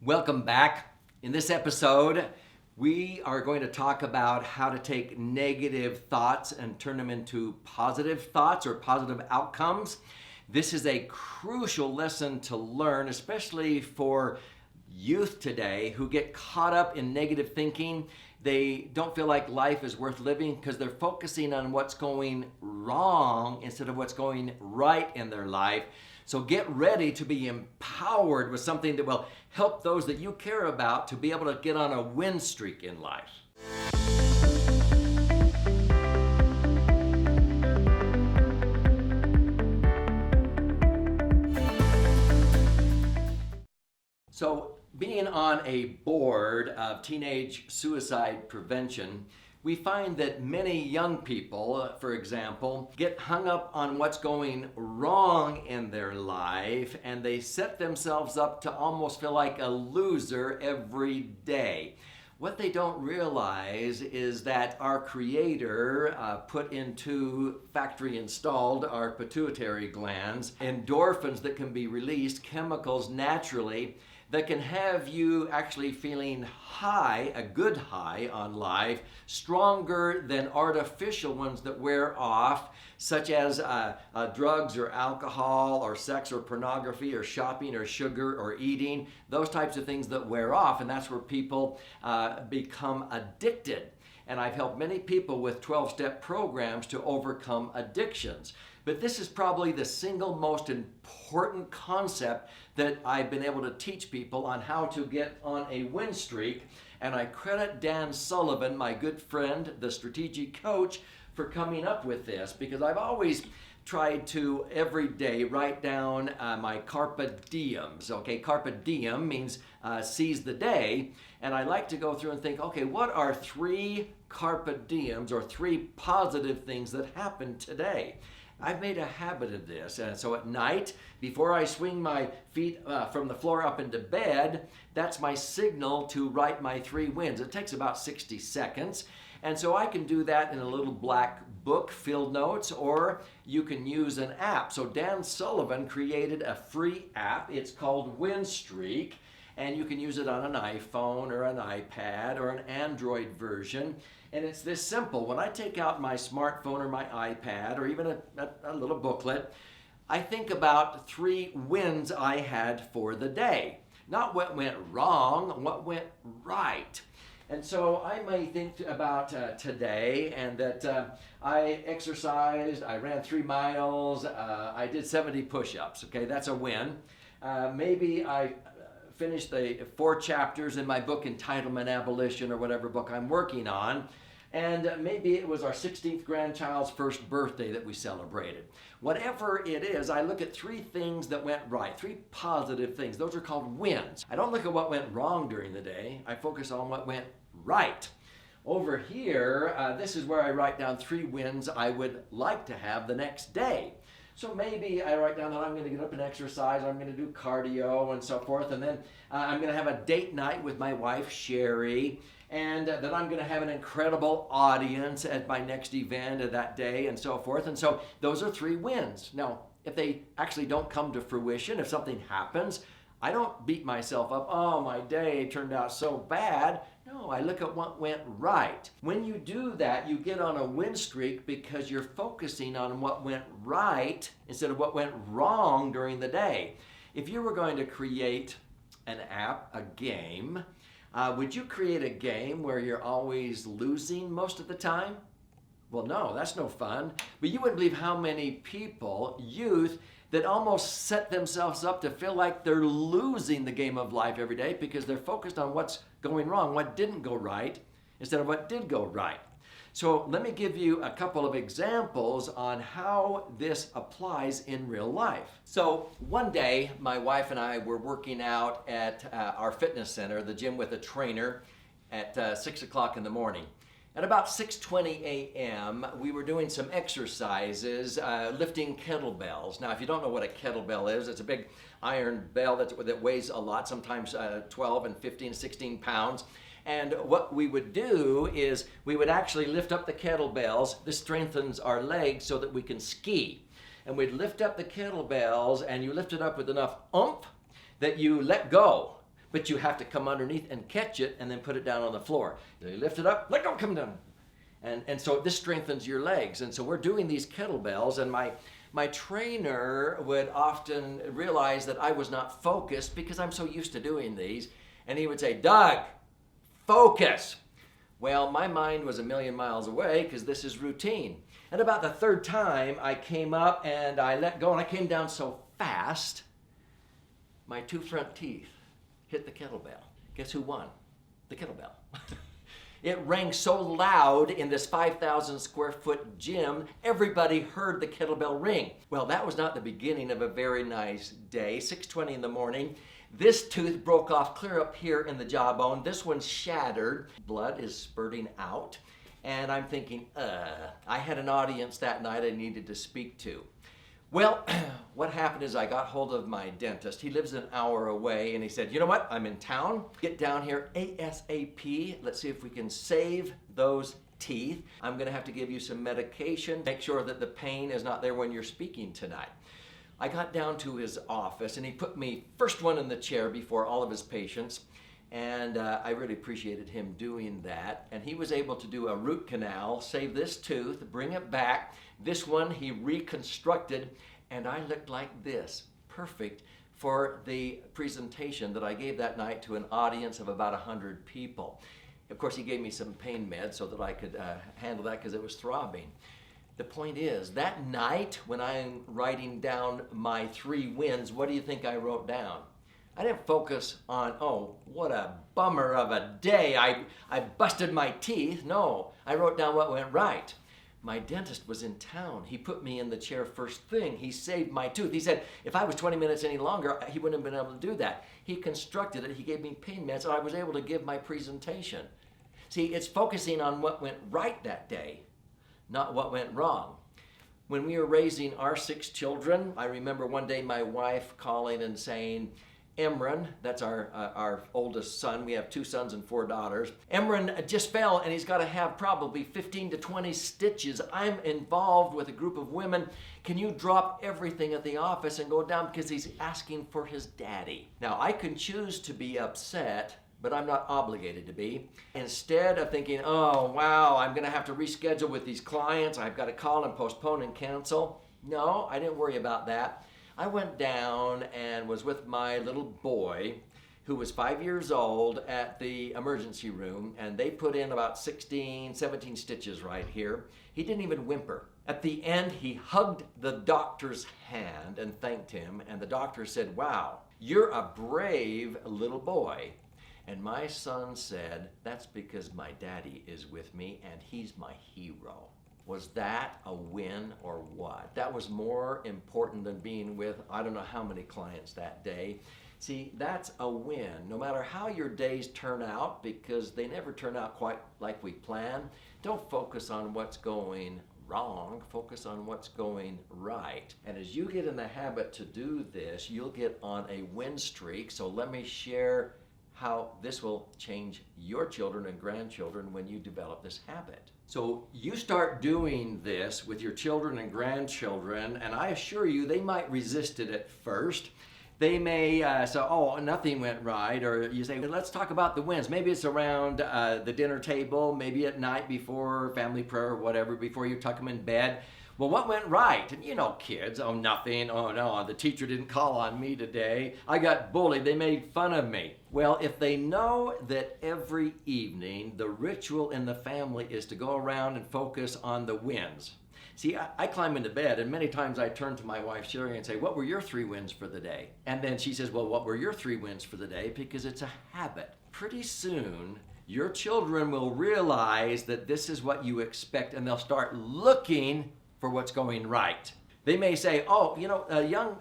Welcome back. In this episode, we are going to talk about how to take negative thoughts and turn them into positive thoughts or positive outcomes. This is a crucial lesson to learn, especially for youth today who get caught up in negative thinking. They don't feel like life is worth living because they're focusing on what's going wrong instead of what's going right in their life. So get ready to be empowered with something that will help those that you care about to be able to get on a win streak in life. So being on a board of teenage suicide prevention, we find that many young people, for example, get hung up on what's going wrong in their life, and they set themselves up to almost feel like a loser every day. What they don't realize is that our Creator put into factory installed our pituitary glands endorphins that can be released, chemicals naturally, that can have you actually feeling high, a good high on life, stronger than artificial ones that wear off, such as drugs or alcohol or sex or pornography or shopping or sugar or eating, those types of things that wear off, and that's where people become addicted. And I've helped many people with 12-step programs to overcome addictions. But this is probably the single most important concept that I've been able to teach people on how to get on a win streak. And I credit Dan Sullivan, my good friend, the strategic coach, for coming up with this, because I've always tried to every day write down my carpe diems. Okay, carpe diem means seize the day. And I like to go through and think, okay, what are 3 carpe diems or 3 positive things that happened today? I've made a habit of this, and so at night, before I swing my feet from the floor up into bed, that's my signal to write my 3 wins. It takes about 60 seconds, and so I can do that in a little black book, field notes, or you can use an app. So Dan Sullivan created a free app. It's called WinStreak, and you can use it on an iPhone or an iPad or an Android version. And it's this simple. When I take out my smartphone or my iPad or even a little booklet, I think about 3 wins I had for the day. Not what went wrong, what went right. And so I may think about today and that I exercised, I ran 3 miles, I did 70 push-ups. Okay, that's a win. Maybe I finished the 4 chapters in my book, Entitlement Abolition, or whatever book I'm working on. And maybe it was our 16th grandchild's first birthday that we celebrated. Whatever it is, I look at 3 things that went right, 3 positive things. Those are called wins. I don't look at what went wrong during the day. I focus on what went right. Over here, this is where I write down 3 wins I would like to have the next day. So maybe I write down that I'm going to get up and exercise, I'm going to do cardio and so forth, and then I'm going to have a date night with my wife, Sherry, and that I'm going to have an incredible audience at my next event of that day and so forth. And so those are 3 wins. Now, if they actually don't come to fruition, if something happens, I don't beat myself up, oh, my day turned out so bad. No, I look at what went right. When you do that, you get on a win streak because you're focusing on what went right instead of what went wrong during the day. If you were going to create an app, a game, would you create a game where you're always losing most of the time? Well, no, that's no fun. But you wouldn't believe how many people, youth, that almost set themselves up to feel like they're losing the game of life every day because they're focused on what's going wrong, what didn't go right, instead of what did go right. So let me give you a couple of examples on how this applies in real life. So one day, my wife and I were working out at our fitness center, the gym with a trainer, at 6 o'clock in the morning. At about 6:20 a.m., we were doing some exercises, lifting kettlebells. Now, if you don't know what a kettlebell is, it's a big iron bell that weighs a lot, sometimes 12 and 15, 16 pounds. And what we would do is we would actually lift up the kettlebells. This strengthens our legs so that we can ski. And we'd lift up the kettlebells, and you lift it up with enough oomph that you let go. but you have to come underneath and catch it and then put it down on the floor. You lift it up, let go, come down. And so this strengthens your legs. And so we're doing these kettlebells, and my trainer would often realize that I was not focused because I'm so used to doing these. And he would say, Doug, focus. Well, my mind was a million miles away because this is routine. And about the third time I came up and I let go, and I came down so fast, my two front teeth hit the kettlebell. Guess who won? The kettlebell. It rang so loud in this 5,000 square foot gym, everybody heard the kettlebell ring. Well, that was not the beginning of a very nice day. 6:20 in the morning. This tooth broke off clear up here in the jawbone. This one's shattered. Blood is spurting out. And I'm thinking, I had an audience that night I needed to speak to. Well, what happened is I got hold of my dentist. He lives an hour away, and he said, you know what? I'm in town. Get down here ASAP. Let's see if we can save those teeth. I'm going to have to give you some medication. Make sure that the pain is not there when you're speaking tonight. I got down to his office, and he put me first one in the chair before all of his patients. And I really appreciated him doing that. And he was able to do a root canal, save this tooth, bring it back. This one he reconstructed, and I looked like this, perfect for the presentation that I gave that night to an audience of about 100 people. Of course, he gave me some pain meds so that I could handle that because it was throbbing. The point is, that night when I'm writing down my 3 wins, what do you think I wrote down? I didn't focus on, oh, what a bummer of a day, I busted my teeth. No, I wrote down what went right. My dentist was in town. He put me in the chair first thing. He saved my tooth. He said if I was 20 minutes any longer, he wouldn't have been able to do that. He constructed it. He gave me pain meds, and I was able to give my presentation. See, it's focusing on what went right that day, not what went wrong. When we were raising our 6 children, I remember one day my wife calling and saying, Emran, that's our oldest son. We have 2 sons and 4 daughters. Emran just fell, and he's got to have probably 15 to 20 stitches. I'm involved with a group of women. Can you drop everything at the office and go down because he's asking for his daddy? Now, I can choose to be upset, but I'm not obligated to be. Instead of thinking, oh, wow, I'm going to have to reschedule with these clients. I've got to call and postpone and cancel. No, I didn't worry about that. I went down and was with my little boy, who was 5 years old, at the emergency room, and they put in about 16, 17 stitches right here. He didn't even whimper. At the end, he hugged the doctor's hand and thanked him, and the doctor said, wow, you're a brave little boy. And my son said, that's because my daddy is with me, and he's my hero. Was that a win or what? That was more important than being with I don't know how many clients that day. See, that's a win. No matter how your days turn out, because they never turn out quite like we plan, don't focus on what's going wrong. Focus on what's going right. And as you get in the habit to do this, you'll get on a win streak. So let me share how this will change your children and grandchildren when you develop this habit. So you start doing this with your children and grandchildren, and I assure you they might resist it at first. They may say, oh, nothing went right, or you say, well, let's talk about the wins. Maybe it's around the dinner table, maybe at night before family prayer or whatever, before you tuck them in bed. Well, what went right? And you know, kids, oh, nothing. Oh, no, the teacher didn't call on me today. I got bullied. They made fun of me. Well, if they know that every evening the ritual in the family is to go around and focus on the wins. See, I climb into bed, and many times I turn to my wife, Sherry, and say, what were your 3 wins for the day? And then she says, well, what were your 3 wins for the day? Because it's a habit. Pretty soon, your children will realize that this is what you expect, and they'll start looking for what's going right. They may say, oh, you know, a young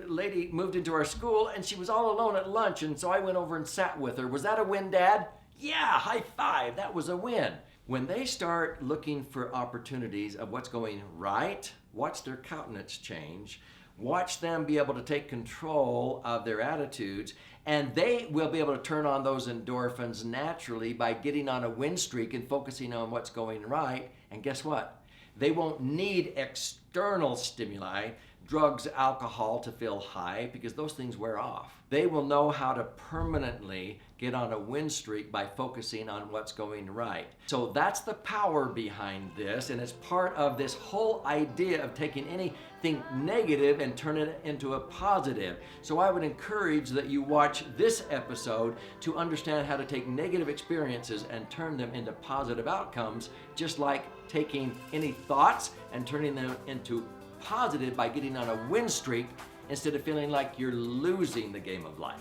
lady moved into our school and she was all alone at lunch, and so I went over and sat with her. Was that a win, Dad? Yeah, high five, that was a win. When they start looking for opportunities of what's going right, watch their countenance change, watch them be able to take control of their attitudes, and they will be able to turn on those endorphins naturally by getting on a win streak and focusing on what's going right. And guess what? They won't need external stimuli. drugs, alcohol to feel high, because those things wear off. They will know how to permanently get on a win streak by focusing on what's going right. So that's the power behind this, and it's part of this whole idea of taking anything negative and turning it into a positive. So I would encourage that you watch this episode to understand how to take negative experiences and turn them into positive outcomes, just like taking any thoughts and turning them into positive by getting on a win streak instead of feeling like you're losing the game of life.